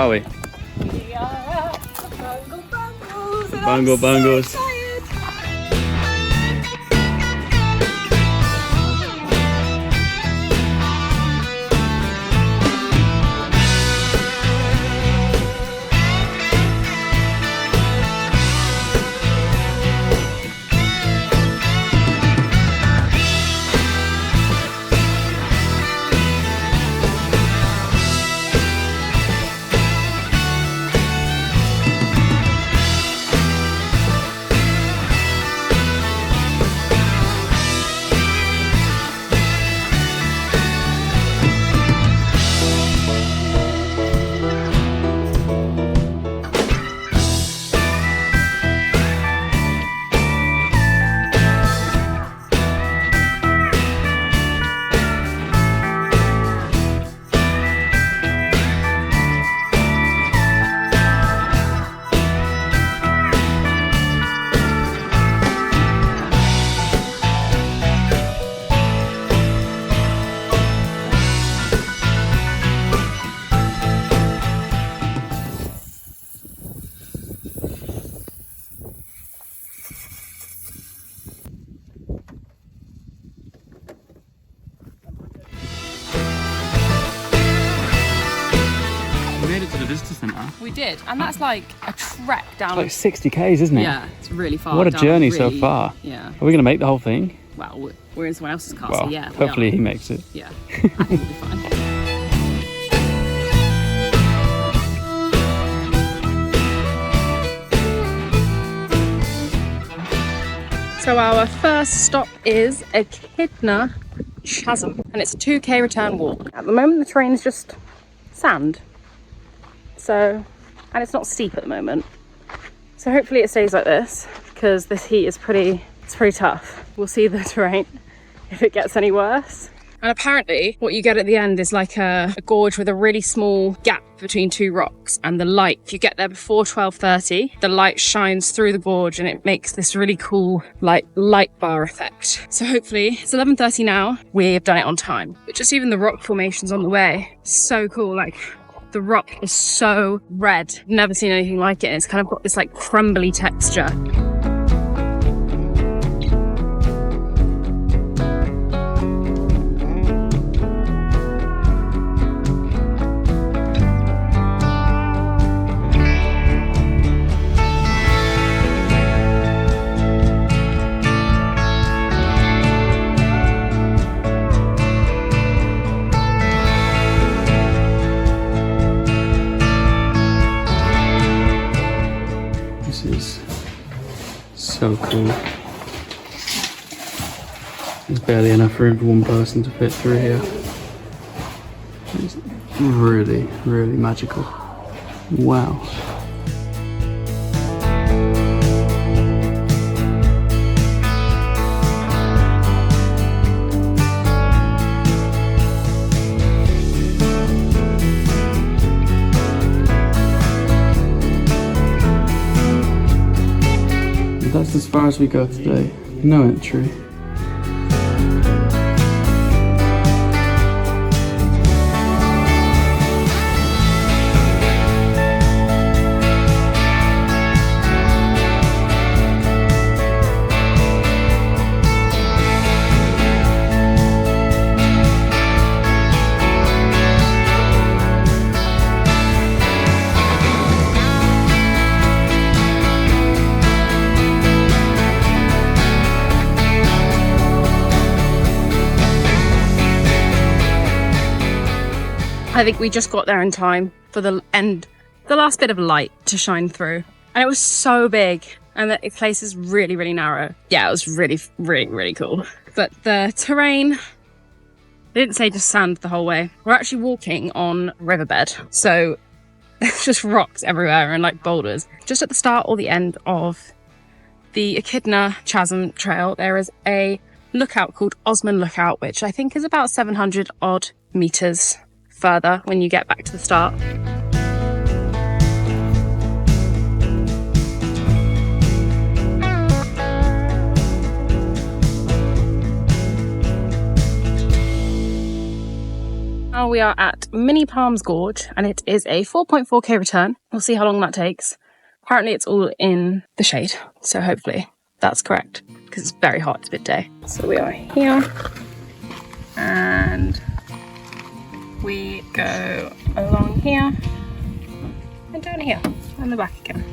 are we? We are at the Bungle Bungles. And Bungle I'm Bungles. So excited. We made it to the visitor centre. We did, and that's like a trek down. It's like 60 k's, isn't it? Yeah, it's really far. What a down, journey really, so far. Yeah. Are we going to make the whole thing? Well, we're in someone else's car, Well, so yeah. we hopefully are. he makes it. Yeah, I think we'll be fine. So our first stop is Echidna Chasm, and it's a 2k return walk. At the moment the terrain is just sand, and it's not steep at the moment. So hopefully it stays like this, because this heat is pretty tough. We'll see the terrain if it gets any worse. And apparently what you get at the end is like a gorge with a really small gap between two rocks, and the light, if you get there before 12:30, the light shines through the gorge and it makes this really cool like light bar effect. So hopefully, it's 11:30 now, we've done it on time. But just even the rock formations on the way, so cool. Like the rock is so red, never seen anything like it, and it's kind of got this like crumbly texture. This is so cool. There's barely enough room for one person to fit through here. It's really, really magical. Wow. That's as far as we go today. No entry. I think we just got there in time for the last bit of light to shine through. And it was so big, and the place is really, really narrow. Yeah, it was really, really, really cool. But the terrain, they didn't say just sand the whole way. We're actually walking on riverbed, so there's just rocks everywhere and like boulders. Just at the start or the end of the Echidna Chasm trail, there is a lookout called Osmand Lookout, which I think is about 700 odd meters further when you get back to the start. we are at Mini Palms Gorge, and it is a 4.4k return. We'll see how long that takes. Apparently it's all in the shade, so hopefully that's correct, because it's very hot, it's midday. So we are here, and we go along here, and down here, and the back again.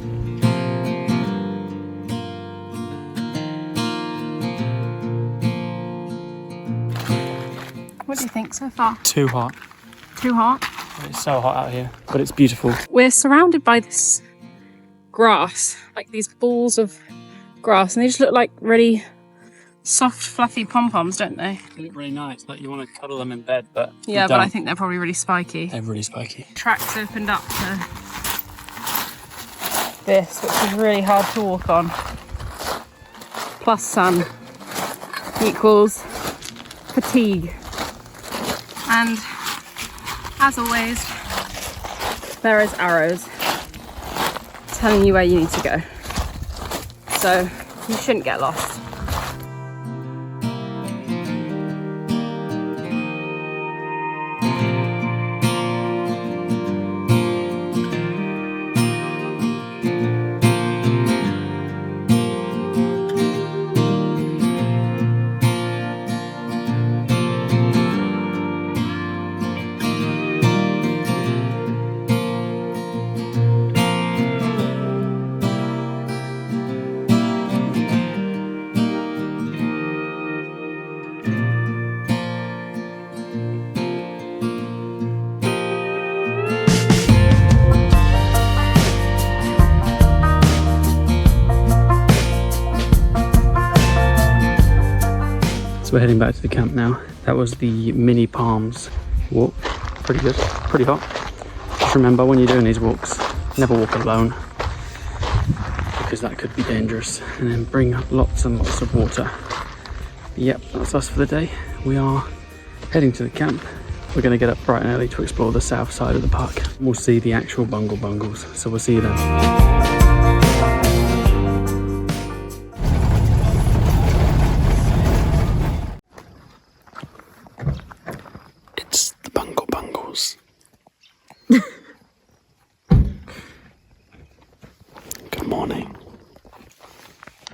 What do you think so far? Too hot. Too hot? It's so hot out here, but it's beautiful. We're surrounded by this grass, like these balls of grass, and they just look like really soft, fluffy pom-poms, don't they? They look really nice, like you want to cuddle them in bed, but yeah, but I think they're probably really spiky. They're really spiky. Tracks opened up to this, which is really hard to walk on. Plus sun equals fatigue. And as always, there is arrows telling you where you need to go. So you shouldn't get lost. So we're heading back to the camp now. That was the Mini Palms walk. Pretty good, pretty hot. Just remember, when you're doing these walks, never walk alone, because that could be dangerous. And then bring up lots and lots of water. Yep, that's us for the day. We are heading to the camp. We're going to get up bright and early to explore the south side of the park. We'll see the actual Bungle Bungles, so we'll see you then.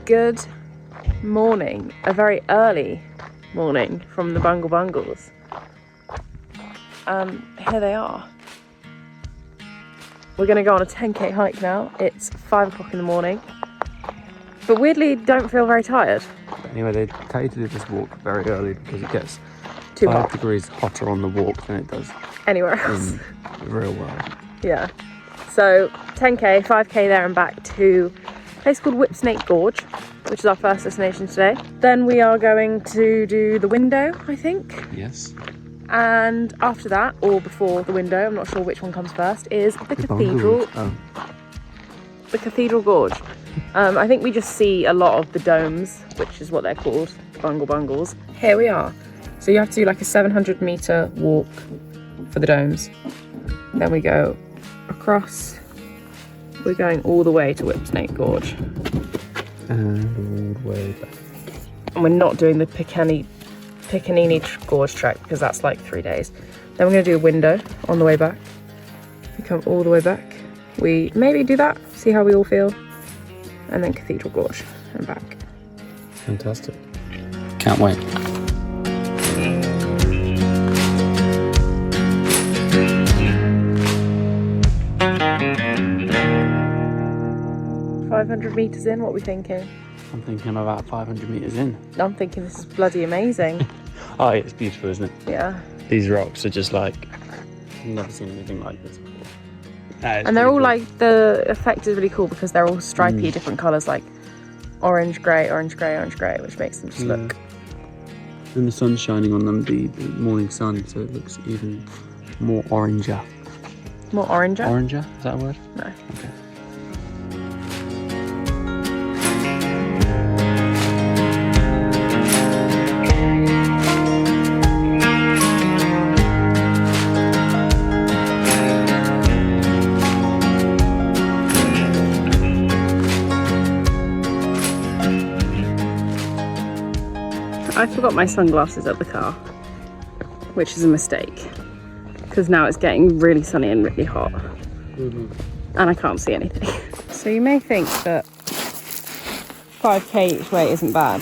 Good morning, a very early morning from the Bungle Bungles. Here they are. We're going to go on a 10k hike now. It's 5 o'clock in the morning, but weirdly don't feel very tired. Anyway, they tell you to do this walk very early because it gets Too 5 hot. degrees hotter on the walk than it does Anywhere else. in the real world. Yeah. So 10k, 5k there and back to a place called Whipsnake Gorge, which is our first destination today. Then we are going to do the window, I think. Yes. And after that, or before the window, I'm not sure which one comes first, is the cathedral. The Cathedral Gorge. I think we just see a lot of the domes, which is what they're called, Bungle Bungles. Here we are. So you have to do like a 700-meter walk for the domes. Then we go across. We're going all the way to Whipsnake Gorge. And all the way back. And we're not doing the Piccaninny Gorge trek because that's like 3 days. Then we're going to do a window on the way back. We come all the way back. We maybe do that, see how we all feel. And then Cathedral Gorge and back. Fantastic. Can't wait. $500 in, what are we thinking? I'm thinking I'm about 500 metres in. I'm thinking this is bloody amazing. Oh, it's beautiful, isn't it? Yeah. These rocks are just like, I've never seen anything like this before. And they're all like, the effect is really cool because they're all stripy, different colours, like orange, grey, orange, grey, orange, grey, which makes them just look... And the sun's shining on them, the morning sun, so it looks even more oranger. More oranger? Oranger? Is that a word? No. Okay. I forgot my sunglasses at the car, which is a mistake. because now it's getting really sunny and really hot. And I can't see anything. So you may think that 5k each way isn't bad.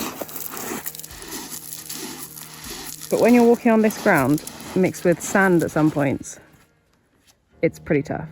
But when you're walking on this ground, mixed with sand at some points, it's pretty tough.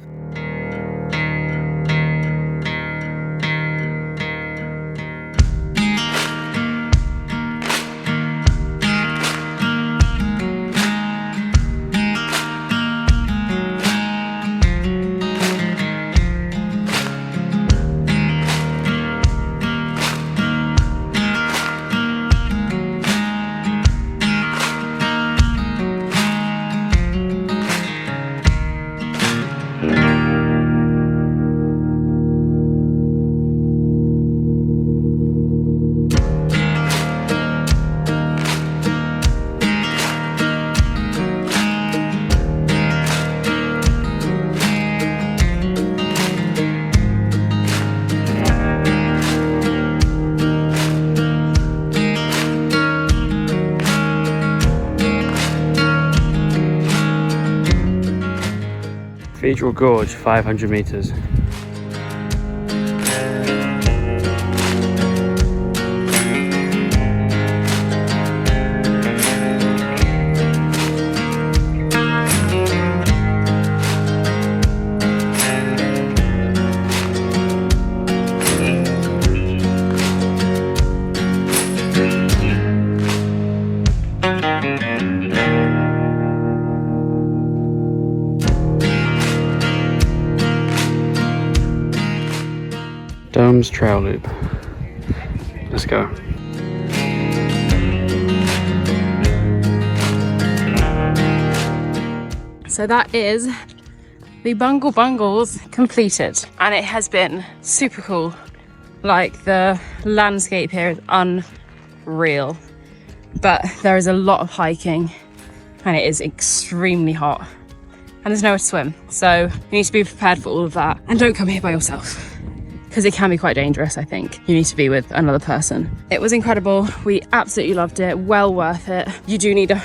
Cathedral Gorge, 500 meters. Domes Trail Loop. Let's go. So that is the Bungle Bungles completed, and it has been super cool. Like, the landscape here is unreal, but there is a lot of hiking and it is extremely hot and there's nowhere to swim, so you need to be prepared for all of that. And don't come here by yourself, because it can be quite dangerous. I think you need to be with another person. It was incredible. We absolutely loved it. Well worth it. You do need a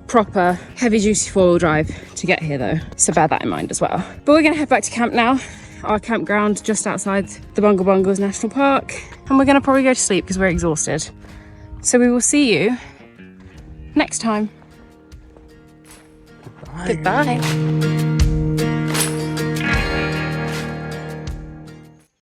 proper heavy duty 4-wheel drive to get here though, so bear that in mind as well. But we're gonna head back to camp now, our campground just outside the Bungle Bungles National Park, and we're gonna probably go to sleep because we're exhausted. So we will see you next time. Bye. Goodbye.